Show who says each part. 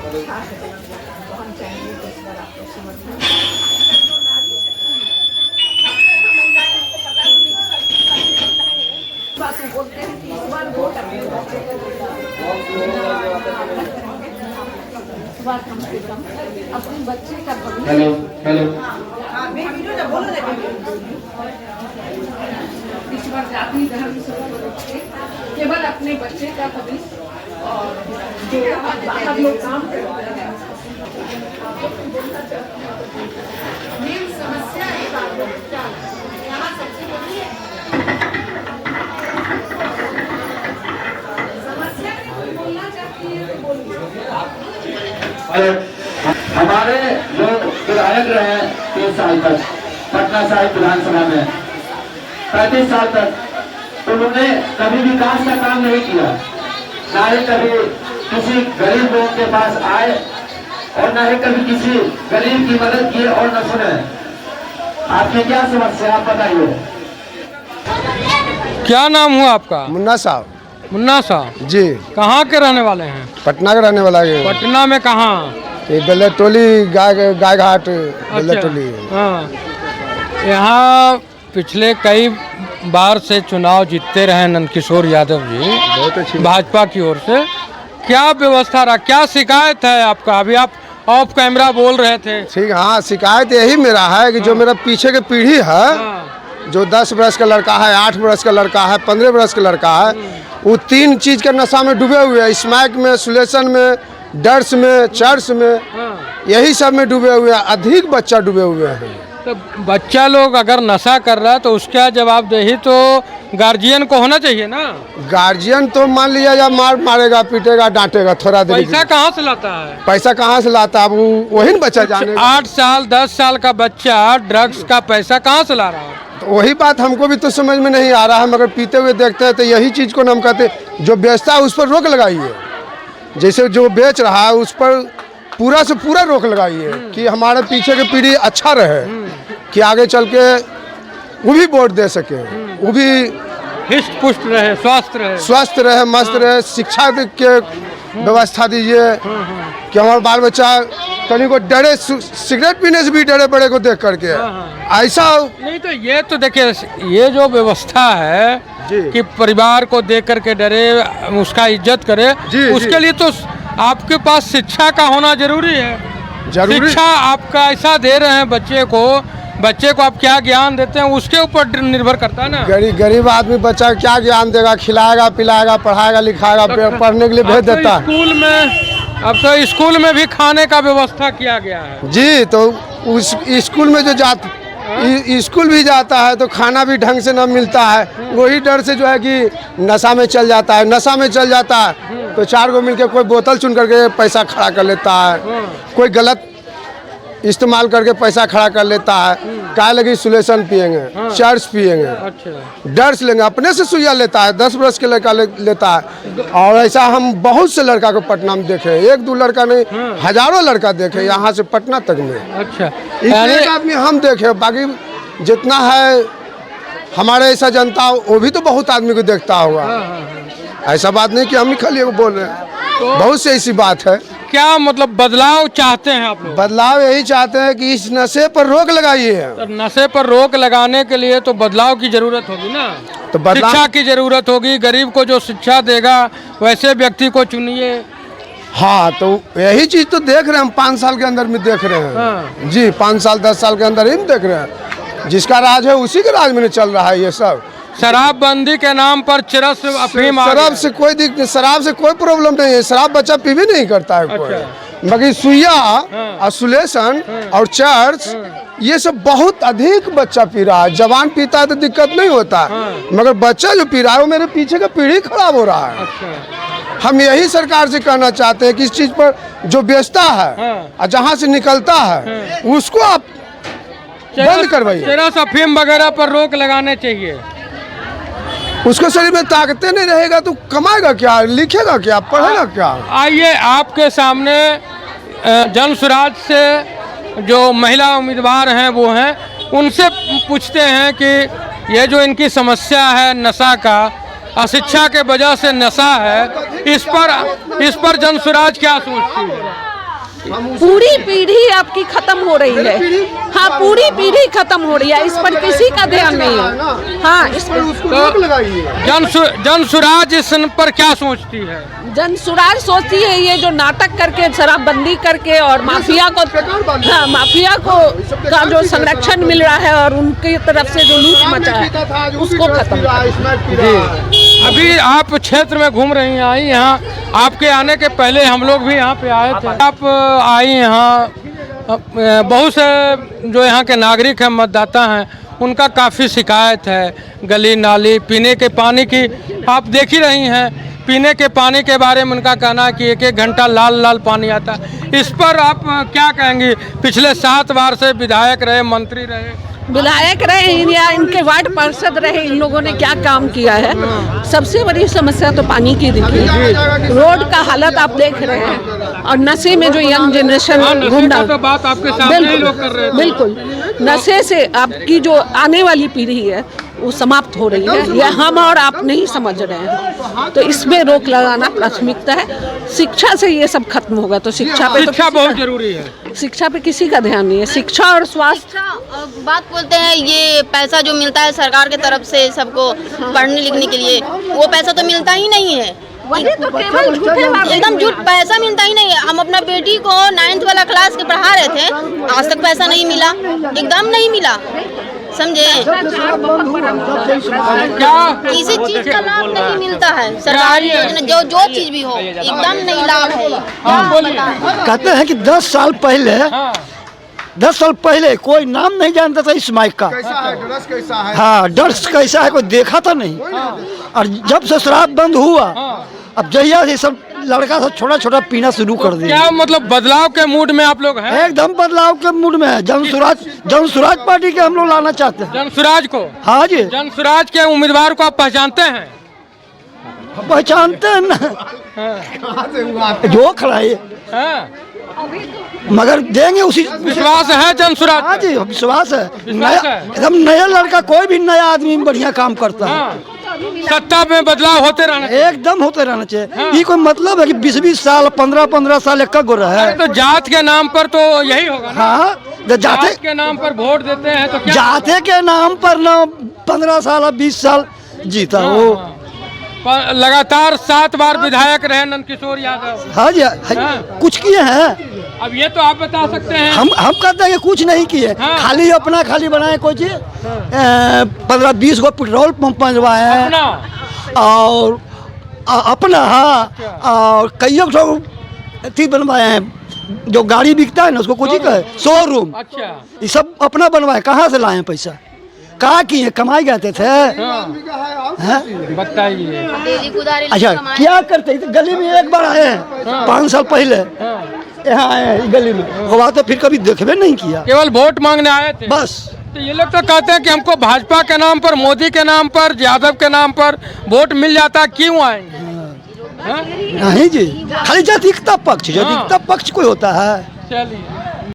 Speaker 1: अच्छा है तो हम चाहेंगे कि इस पर आप लोग समर्थन बात बोलते हैं कि इस बार वोट अपने बच्चे को इस बार कम से कम अपने बच्चे का इस बार जाति धर्म से केवल अपने बच्चे का भविष्य और जो बाहर लोग काम करते हैं मेन समस्या है यहाँ सबसे बड़ी है समस्या बोलना चाहती है तो बोलिए।
Speaker 2: हमारे जो विधायक रहे 3 साल तक पटना साहिब विधानसभा में 35 साल तक उन्होंने कभी विकास का काम नहीं किया, ना ही कभी किसी गरीब लोगों के पास आए और ना ही कभी किसी गरीब की मदद किए और न सुने। आपकी क्या समस्या आप बताइए।
Speaker 3: क्या नाम हुआ आपका?
Speaker 4: मुन्ना साहब।
Speaker 3: मुन्ना साहब
Speaker 4: जी।
Speaker 3: कहाँ के रहने वाले हैं?
Speaker 4: पटना के रहने वाला है।
Speaker 3: पटना में कहाँ?
Speaker 4: बेले टोली गाय घाट बेले टोली।
Speaker 3: हाँ, यहाँ पिछले कई बार से चुनाव जीतते रहे नंदकिशोर यादव जी,
Speaker 4: बहुत अच्छी
Speaker 3: भाजपा की ओर से। क्या व्यवस्था रहा, क्या शिकायत है आपका? अभी आप ऑफ कैमरा बोल रहे थे।
Speaker 4: ठीक। हाँ, शिकायत यही मेरा है कि जो मेरा पीछे की पीढ़ी है, जो 10 बरस का लड़का है, 8 बरस का लड़का है, 15 बरस का लड़का है, वो 3 चीज के नशा में डूबे हुए हैं। स्मैक में, सुलेशन में, ड्रग्स में, चर्च में, यही सब में डूबे हुए हैं। अधिक बच्चा डूबे हुए हैं।
Speaker 3: तो बच्चा लोग अगर नशा कर रहा है तो उसका जवाबदेही तो गार्जियन को होना चाहिए ना।
Speaker 4: गार्जियन तो मान लिया या मारेगा, पीटेगा, डांटेगा थोड़ा देर।
Speaker 3: पैसा कहाँ से लाता है?
Speaker 4: पैसा कहाँ से लाता है वही न बच्चा जाने।
Speaker 3: 8 साल 10 साल का बच्चा ड्रग्स का पैसा कहाँ से ला रहा है?
Speaker 4: तो वही बात हमको भी तो समझ में नहीं आ रहा है, मगर पीते हुए देखते हैं तो यही चीज़ को हम कहते हैं जो बेचता है उस पर रोक लगाइए। जैसे जो बेच रहा है उस पर पूरा से पूरा रोक लगाइए कि हमारे पीछे की पीढ़ी अच्छा रहे, कि आगे चल के वो भी वोट दे सके, वो भी
Speaker 3: हिष्ट पुष्ट रहे,
Speaker 4: स्वस्थ रहे, मस्त रहे। शिक्षा के व्यवस्था दीजिए कि हमारा बाल बच्चा कहीं को डरे, सिगरेट पीने से भी डरे बड़े को देख करके। ऐसा
Speaker 3: नहीं तो ये तो देखिए, ये जो व्यवस्था है कि परिवार को देख करके डरे, उसका इज्जत करे, उसके लिए तो आपके पास शिक्षा का होना जरूरी है। शिक्षा आपका ऐसा दे रहे हैं बच्चे को आप क्या ज्ञान देते हैं उसके ऊपर निर्भर करता है ना।
Speaker 4: गरीब आदमी बच्चा क्या ज्ञान देगा? खिलाएगा, पिलाएगा, पढ़ाएगा, लिखाएगा, पढ़ने के लिए भेज देता है। अब तो स्कूल में भी खाने का व्यवस्था किया गया है जी। तो उस स्कूल में जो स्कूल भी जाता है तो खाना भी ढंग से न मिलता है। वही डर से जो है कि नशा में चल जाता है। तो 4 गो मिलके कोई बोतल चुन करके पैसा खड़ा कर लेता है, कोई गलत इस्तेमाल करके पैसा खड़ा कर लेता है। क्या लगी सुलेशन पियेंगे, चर्च पियेंगे, ड्रग्स लेंगे, अपने से सुइया लेता है। 10 बरस के लड़का लेता है। और ऐसा हम बहुत से लड़का को पटना में देखे, 1-2 लड़का नहीं, हजारों लड़का देखे यहाँ से पटना तक में।
Speaker 3: अच्छा,
Speaker 4: एक आदमी हम देखे, बाकी जितना है हमारे ऐसा जनता वो भी तो बहुत आदमी को देखता होगा। ऐसा बात नहीं कि हम ही खाली बोल रहे हैं, बहुत से ऐसी बात है।
Speaker 3: क्या मतलब बदलाव चाहते हैं आप लोग?
Speaker 4: बदलाव यही चाहते हैं कि इस नशे पर रोक लगाइए।
Speaker 3: तो नशे पर रोक लगाने के लिए तो बदलाव की जरूरत होगी ना।
Speaker 4: तो
Speaker 3: शिक्षा की जरूरत होगी। गरीब को जो शिक्षा देगा वैसे व्यक्ति को चुनिए।
Speaker 4: हाँ, तो यही चीज तो देख रहे हैं हम 5 साल के अंदर में देख रहे हैं जी। 5 साल 10 साल के अंदर ही देख रहे हैं। जिसका राज है उसी के राज में चल रहा है ये सब।
Speaker 3: शराबबंदी के नाम पर चरस अफीम,
Speaker 4: शराब से कोई प्रॉब्लम नहीं है। शराब बच्चा पी भी नहीं करता है कोई। मगर सुइया, असुलेशन और चर्च ये सब बहुत अधिक बच्चा पी रहा है। जवान पीता है तो दिक्कत नहीं होता है, मगर बच्चा जो पी रहा है वो मेरे पीछे का पीढ़ी खराब हो रहा है। हम यही सरकार से कहना चाहते हैं कि इस चीज पर जो बेचता है और जहाँ से निकलता है उसको आप बंद करवाइए।
Speaker 3: चरस अफीम वगैरह पर रोक लगाने चाहिए।
Speaker 4: उसको शरीर में ताकतें नहीं रहेगा तो कमाएगा क्या, लिखेगा क्या, पढ़ेगा क्या?
Speaker 3: आइए आपके सामने जन स्वराज से जो महिला उम्मीदवार हैं वो हैं, उनसे पूछते हैं कि ये जो इनकी समस्या है नशा का, अशिक्षा के वजह से नशा है, इस पर जन स्वराज क्या सोचती है?
Speaker 1: पूरी पीढ़ी आपकी खत्म हो रही है। हाँ, पूरी पीढ़ी खत्म हो रही है, इस पर किसी का ध्यान नहीं है। हाँ, इस पर
Speaker 3: जन सुराज इस पर क्या सोचती है?
Speaker 1: जन सुराज सोचती है ये जो नाटक करके, शराबबंदी करके और माफिया को, हाँ, माफिया को का जो संरक्षण मिल रहा है और उनकी तरफ से जो लूट मचा है उसको खत्म।
Speaker 3: अभी आप क्षेत्र में घूम रही हैं, आई यहाँ, आपके आने के पहले हम लोग भी यहाँ पे आए थे। आप आई यहाँ, बहुत से जो यहाँ के नागरिक हैं, मतदाता हैं, उनका काफ़ी शिकायत है गली नाली पीने के पानी की। आप देख ही रही हैं, पीने के पानी के बारे में उनका कहना है कि 1-1 घंटा लाल लाल पानी आता है। इस पर आप क्या कहेंगी? पिछले 7 बार से विधायक रहे, मंत्री रहे,
Speaker 1: या इनके वार्ड पार्षद रहे, इन लोगों ने क्या काम किया है? सबसे बड़ी समस्या तो पानी की दिखी। रोड का हालत आप देख रहे हैं, और नशे में जो यंग जनरेशन घूम रहा है,
Speaker 3: तो बात आपके सामने ही लोग कर रहे हैं।
Speaker 1: बिल्कुल, नशे से आपकी जो आने वाली पीढ़ी है वो समाप्त हो रही है, यह हम और आप नहीं समझ रहे हैं। तो इसमें रोक लगाना प्राथमिकता है। शिक्षा से ये सब खत्म होगा, तो शिक्षा पे
Speaker 3: शिक्षा बहुत जरूरी है।
Speaker 1: शिक्षा पे किसी का ध्यान नहीं है। शिक्षा और स्वास्थ्य
Speaker 5: बात बोलते हैं, ये पैसा जो मिलता है सरकार की तरफ से सबको पढ़ने लिखने के लिए, वो पैसा तो मिलता ही नहीं है। एकदम झूठ, पैसा मिलता ही नहीं है। हम अपना बेटी को 9th वाला क्लास के पढ़ा रहे थे, आज तक पैसा नहीं मिला, एकदम नहीं मिला, समझे? किसी चीज का लाभ नहीं मिलता है, सरकारी योजना जो चीज भी हो एकदम नहीं लाभ है।
Speaker 6: कहते हैं कि 10 साल पहले कोई नाम नहीं जानता था इस माइक का। हाँ, ड्रग्स कैसा है कोई देखा था नहीं। और जब से शराब बंद हुआ, अब जहिया से सब लड़का सब छोटा छोटा पीना शुरू कर दिया।
Speaker 3: क्या मतलब बदलाव के मूड में आप लोग हैं?
Speaker 6: एकदम बदलाव के मूड में है। जनसुराज पार्टी के हम लोग लाना चाहते हैं।
Speaker 3: जनसुराज को?
Speaker 6: हाँ जी।
Speaker 3: जनसुराज के उम्मीदवार को आप पहचानते हैं?
Speaker 6: पहचानते हैं ना, जो खड़ा है, मगर देंगे उसी।
Speaker 3: विश्वास है जनसुराज?
Speaker 6: हाँ जी, विश्वास है। एकदम नया लड़का, कोई भी नया आदमी बढ़िया काम करता है।
Speaker 3: सत्ता में बदलाव होते रहना चाहिए।
Speaker 6: एकदम होते रहना चाहिए। ये कोई मतलब है कि 20-20 साल 15-15 साल एक गो रहा है?
Speaker 3: तो जात के नाम पर तो यही होगा ना?
Speaker 6: हाँ,
Speaker 3: जात के नाम पर वोट देते हैं तो क्या?
Speaker 6: जाते के नाम पर ना 15 साल 20 साल जीता वो।
Speaker 3: लगातार 7 बार विधायक रहे नंदकिशोर यादव।
Speaker 6: हाँ जी, कुछ किए हैं?
Speaker 3: अब ये तो आप बता सकते हैं।
Speaker 6: हम कहते हैं कि कुछ नहीं किए। खाली अपना खाली बनाए कोई चीज, 15-20 गो पेट्रोल पंप बनवाए हैं, और अपना, हाँ, और कई अथी बनवाए हैं, जो गाड़ी बिकता है ना उसको कुछ ही कहे, शोरूम।
Speaker 3: अच्छा,
Speaker 6: ये सब अपना बनवाए। कहाँ से लाए हैं पैसा? कहाँ किए? कमाई जाते थे?
Speaker 3: बताइए।
Speaker 6: अच्छा, क्या करते? गली में एक बार आए हैं 5 साल पहले, यहाँ आए हैं गली में, हुआ तो फिर कभी देखबे नहीं किया,
Speaker 3: केवल वोट मांगने आए थे
Speaker 6: बस।
Speaker 3: तो ये लोग तो कहते हैं कि हमको भाजपा के नाम पर, मोदी के नाम पर, यादव के नाम पर वोट मिल जाता, क्यों आएंगे?
Speaker 6: नहीं जी, खाली जातिकता पक्ष कोई होता है?
Speaker 3: चलिए।